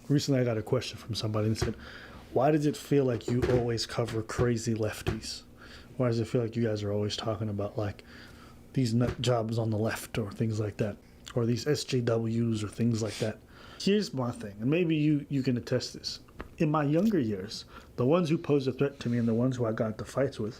Recently, I got a question from somebody and said, why does it feel like you always cover crazy lefties? Why does it feel like you guys are always talking about like these nut jobs on the left or things like that, or these SJWs or things like that? Here's my thing, and maybe you can attest this. In my younger years, the ones who posed a threat to me and the ones who I got into fights with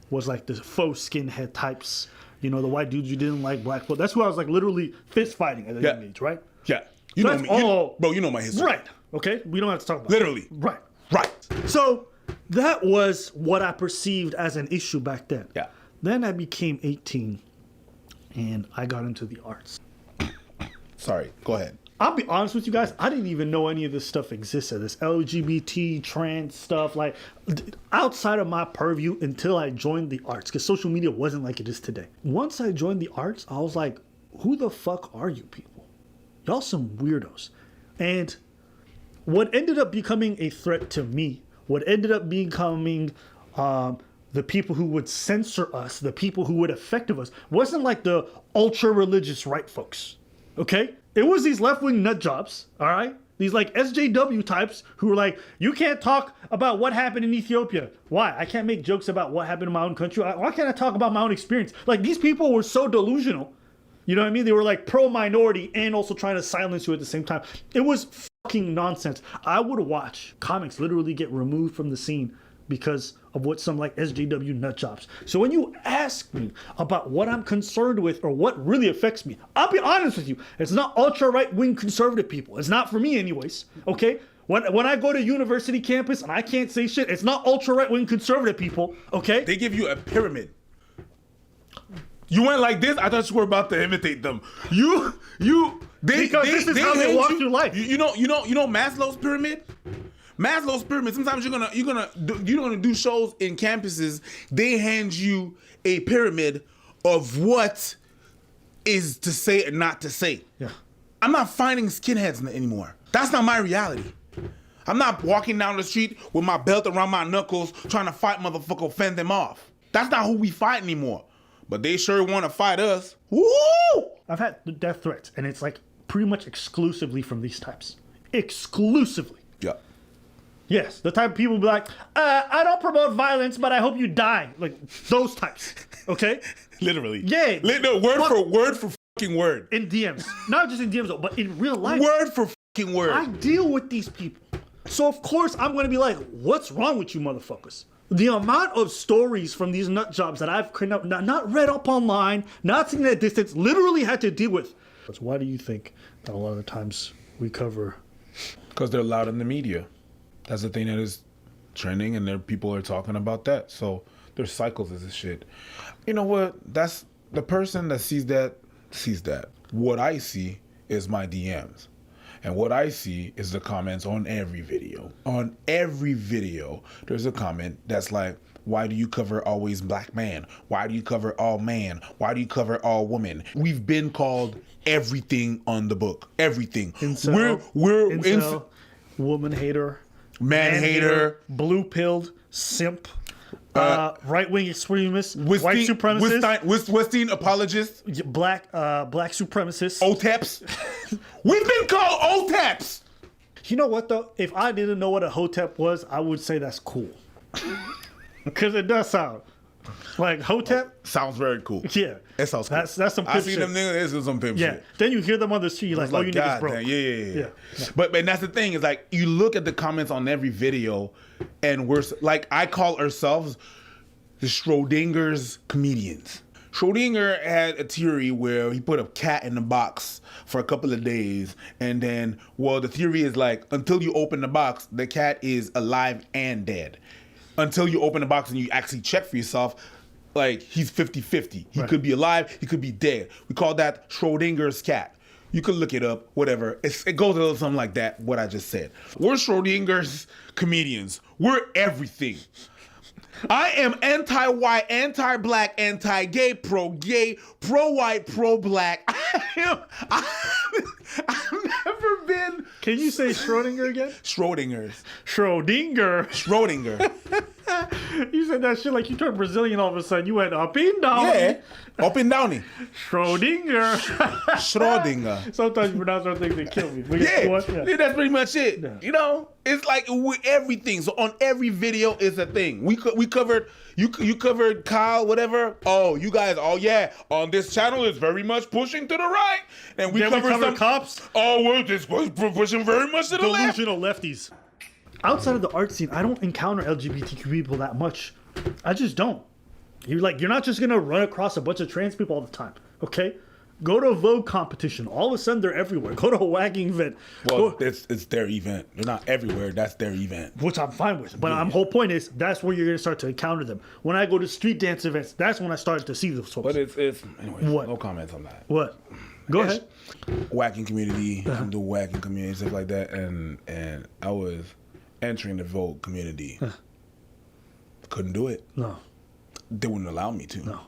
was like the faux skinhead types. You know, the white dudes you didn't like, black people. That's who I was like literally fist fighting at that young age, right? Yeah. You So know that's me. all. Bro, you know my history. Right. Okay? We don't have to talk about Literally. it. Right. Right. So that was what I perceived as an issue back then. Yeah. Then I became 18 and I got into the arts. Sorry. Go ahead. I'll be honest with you guys, I didn't even know any of this stuff existed. This LGBT, trans stuff, like outside of my purview until I joined the arts, because social media wasn't like it is today. Once I joined the arts, I was like, who the fuck are you people? Y'all some weirdos. And what ended up becoming a threat to me, what ended up becoming the people who would censor us, the people who would affect us, wasn't like the ultra religious right folks. Okay? It was these left-wing nut jobs, all right? These like SJW types who were like, you can't talk about what happened in Ethiopia. Why? I can't make jokes about what happened in my own country. Why can't I talk about my own experience? Like, these people were so delusional. You know what I mean? They were like pro-minority and also trying to silence you at the same time. It was fucking nonsense. I would watch comics literally get removed from the scene because of what some like SJW nut jobs. So when you ask me about what I'm concerned with or what really affects me, I'll be honest with you. It's not ultra right-wing conservative people. It's not for me anyways, okay? When I go to university campus and I can't say shit, it's not ultra right-wing conservative people, okay? They give you a pyramid. You went like this, I thought you were about to imitate them. Because this is how they walk through life. You know Maslow's pyramid? Maslow's pyramid. Sometimes you're gonna do shows in campuses. They hand you a pyramid of what is to say and not to say. Yeah. I'm not finding skinheads anymore. That's not my reality. I'm not walking down the street with my belt around my knuckles trying to fight motherfucker, fend them off. That's not who we fight anymore. But they sure want to fight us. Woo! I've had death threats, and it's like pretty much exclusively from these types. Exclusively. Yeah. Yes, the type of people be like, I don't promote violence, but I hope you die. Like, those types, okay? Literally. Yeah. No, word for fucking word. In DMs. Not just in DMs, though, but in real life. Word for fucking word. I deal with these people. So, of course, I'm going to be like, what's wrong with you motherfuckers? The amount of stories from these nut jobs that I've not read up online, not seen at a distance, literally had to deal with. Why do you think that a lot of the times we cover? Because they're loud in the media. That's the thing that is trending, and people are talking about that. So there's cycles of this shit. You know what? That's the person that sees that. What I see is my DMs. And what I see is the comments on every video. On every video, there's a comment that's like, why do you cover always black man? Why do you cover all man? Why do you cover all woman? We've been called everything on the book. Everything. Incel, We're incel, woman hater. Man hater, blue pilled, simp, right-wing extremist, white supremacist, Westin apologist, black supremacist, OTEPs. We've been called OTEPs. You know what though? If I didn't know what a hotep was, I would say that's cool. Because it does sound like hotep. Sounds very cool. Yeah, it sounds cool. That's some pimp I see shit. them niggas. This is some pimp shit. Then you hear them on the street, you're like, oh, you niggas broke. Yeah. But that's the thing is like you look at the comments on every video, and we're like, I call ourselves the Schrodinger's comedians. Schrodinger had a theory where he put a cat in a box for a couple of days, and then, the theory is like, until you open the box, the cat is alive and dead. Until you open the box and you actually check for yourself, like, he's 50-50. He could be alive, he could be dead. We call that Schrodinger's cat. You can look it up, whatever. It goes a little something like that, what I just said. We're Schrodinger's comedians. We're everything. I am anti-white, anti-black, anti-gay, pro-white, pro-black. I've never been. Can you say Schrodinger again? Schrodinger's. Schrodinger. Schrodinger. You said that shit like you turned Brazilian all of a sudden. You went up and down. Yeah. Up and downy. Schrodinger. Schrodinger. Sometimes you pronounce certain things that kill me. But Yeah. what? Yeah, that's pretty much it. Yeah. You know, it's like with everything. So on every video is a thing. We covered. You covered Kyle, whatever. Oh, you guys. Oh yeah. On this channel is very much pushing to the right, and we Then we covered covered some cops. Oh, we're just pushing very much to the left. Delusional lefties. Outside of the art scene, I don't encounter LGBTQ people that much. I just don't. You're not just gonna run across a bunch of trans people all the time, okay? Go to a Vogue competition. All of a sudden, they're everywhere. Go to a wagging event. Well, it's their event. They're not everywhere. That's their event. Which I'm fine with. But my whole point is that's where you're gonna start to encounter them. When I go to street dance events, that's when I started to see those folks. But it's anyway. What? No comments on that. What? Go ahead. Whacking community, I'm the whacking community, stuff like that, and I was entering the Vogue community. Couldn't do it. No. They wouldn't allow me to. No.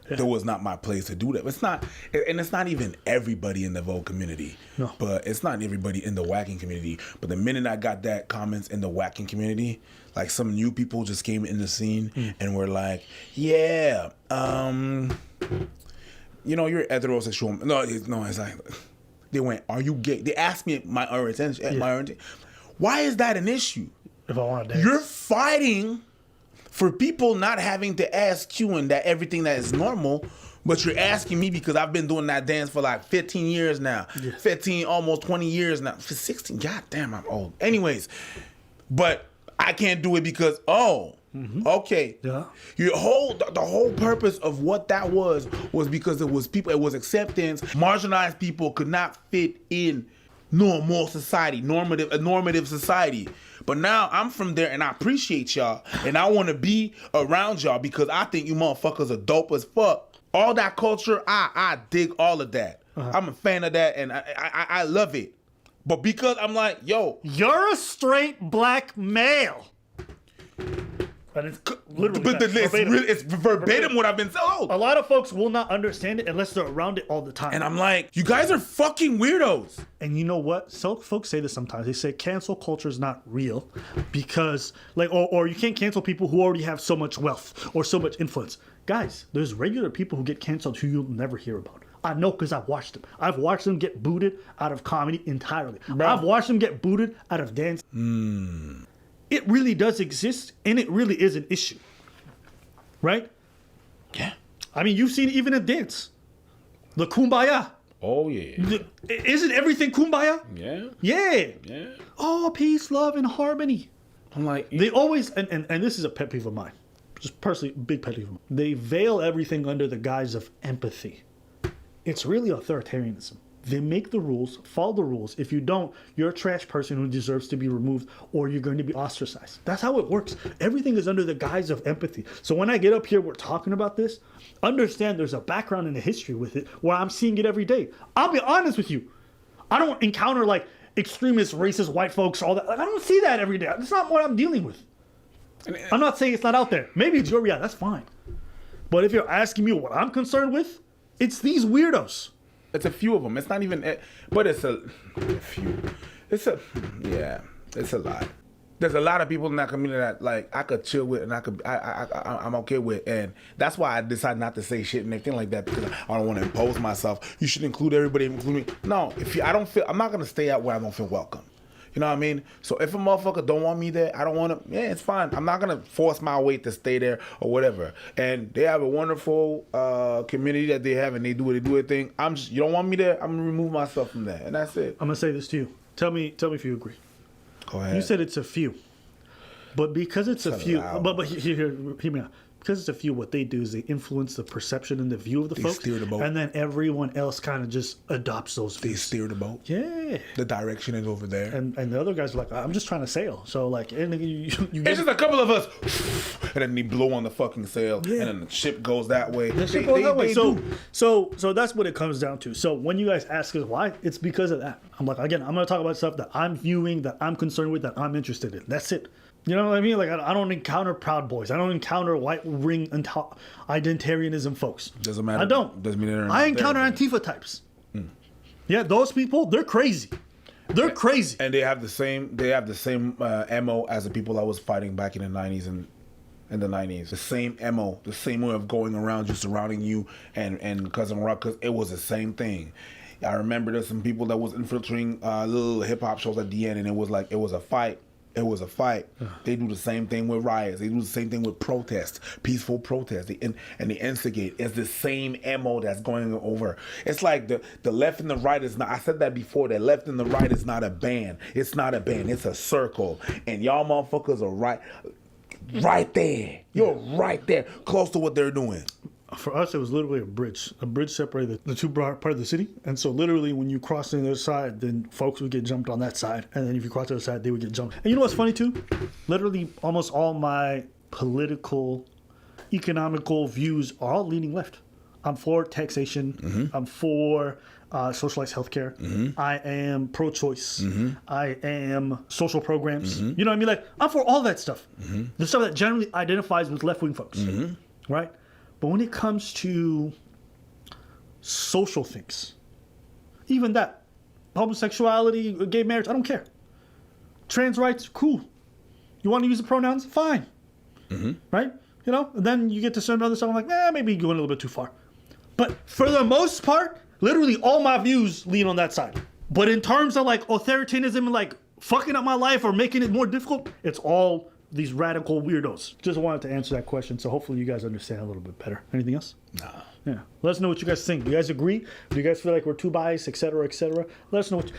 That was not my place to do that. It's not, and it's not even everybody in the Vogue community. No. But it's not everybody in the whacking community. But the minute I got that comments in the whacking community, like some new people just came in the scene and were like, yeah, you know, you're heterosexual. No, it's like, they went, are you gay? They asked me my orientation. Why is that an issue? If I want to dance. You're fighting for people not having to ask you and that everything that is normal, but you're asking me because I've been doing that dance for like 15 years now. Yeah. 15, almost 20 years now. For 16, god damn, I'm old. Anyways, but I can't do it because, okay. Yeah. The whole purpose of what that was because it was people, it was acceptance. Marginalized people could not fit in normal society, normative society. But now I'm from there and I appreciate y'all and I want to be around y'all because I think you motherfuckers are dope as fuck. All that culture, I dig all of that. I'm a fan of that and I love it. But because I'm like, yo, you're a straight black male. And it's literally but it's verbatim what I've been saying. A lot of folks will not understand it unless they're around it all the time. And I'm like, you guys are fucking weirdos. And you know what? So folks say this sometimes. They say cancel culture is not real because, like, or you can't cancel people who already have so much wealth or so much influence. Guys, there's regular people who get canceled who you'll never hear about. I know because I've watched them. I've watched them get booted out of comedy entirely. Bro. I've watched them get booted out of dance. It really does exist, and it really is an issue. Right? Yeah. I mean, you've seen it even in dance. The kumbaya. Oh yeah. Isn't everything kumbaya? Yeah. Yeah. Yeah. Oh, peace, love, and harmony. I'm like, They always, and this is a pet peeve of mine, just personally, big pet peeve of mine. They veil everything under the guise of empathy. It's really authoritarianism. They make the rules, follow the rules. If you don't, you're a trash person who deserves to be removed or you're going to be ostracized. That's how it works. Everything is under the guise of empathy. So when I get up here, we're talking about this, understand there's a background and a history with it where I'm seeing it every day. I'll be honest with you. I don't encounter like extremist, racist, white folks, all that. Like, I don't see that every day. That's not what I'm dealing with. I'm not saying it's not out there. Maybe it's your reality. That's fine. But if you're asking me what I'm concerned with, it's these weirdos. It's a few of them. It's not even, but it's a few. It's a lot. There's a lot of people in that community that like I could chill with and I'm okay with, and that's why I decided not to say shit and everything like that because I don't want to impose myself. You should include everybody, include me. No, I'm not gonna stay out where I don't feel welcome. You know what I mean? So if a motherfucker don't want me there, I don't want to, yeah, it's fine. I'm not going to force my way to stay there or whatever. And they have a wonderful community that they have and they do their thing. You don't want me there, I'm going to remove myself from there. And that's it. I'm going to say this to you. Tell me if you agree. Go ahead. You said it's a few. But because it's a few, loud. but hear me out. Because it's a few, what they do is they influence the perception and the view of the folks. Steer the boat. And then everyone else kind of just adopts those views. They steer the boat. Yeah. The direction is over there. And the other guys are like, I'm just trying to sail. So like, anything you it's just a couple of us, and then they blow on the fucking sail, Yeah. and then the ship goes that way. the ship goes that way. So that's what it comes down to. So when you guys ask us why, it's because of that. I'm like, again, I'm going to talk about stuff that I'm viewing, that I'm concerned with, that I'm interested in. That's it. You know what I mean? Like, I don't encounter Proud Boys. I don't encounter white ring identitarianism folks. Doesn't matter. I don't. Doesn't mean they're I encounter Antifa types. Yeah, those people, they're crazy. They're crazy. And they have the same MO as the people I was fighting back in the 90s and in the 90s. The same MO, the same way of going around, just surrounding you and Cousin Rock, because it was the same thing. I remember there's some people that was infiltrating little hip hop shows at the end, and it was a fight. It was a fight. They do the same thing with riots. They do the same thing with protests, peaceful protests. And they instigate. It's the same MO that's going over. It's like the left and the right is not. I said that before. The left and the right is not a band. It's not a band. It's a circle. And y'all motherfuckers are right there. You're right there, close to what they're doing. For us, it was literally a bridge. A bridge separated the two part of the city. And so literally when you cross to the other side, then folks would get jumped on that side. And then if you cross to the other side, they would get jumped. And you know what's funny too? Literally almost all my political, economical views are all leaning left. I'm for taxation. Mm-hmm. I'm for socialized healthcare. Mm-hmm. I am pro-choice. Mm-hmm. I am social programs. Mm-hmm. You know what I mean? Like, I'm for all that stuff. Mm-hmm. The stuff that generally identifies with left-wing folks. Mm-hmm. Right? But when it comes to social things, even that, homosexuality, gay marriage, I don't care. Trans rights, cool. You want to use the pronouns? Fine. Mm-hmm. Right? You know? And then you get to certain other stuff, I'm like, maybe you're going a little bit too far. But for the most part, literally all my views lean on that side. But in terms of like authoritarianism and like fucking up my life or making it more difficult, it's all these radical weirdos. Just wanted to answer that question, so hopefully you guys understand a little bit better. Anything else? Nah. Yeah. Let us know what you guys think. Do you guys agree? Do you guys feel like we're too biased, et cetera, et cetera? Let us know what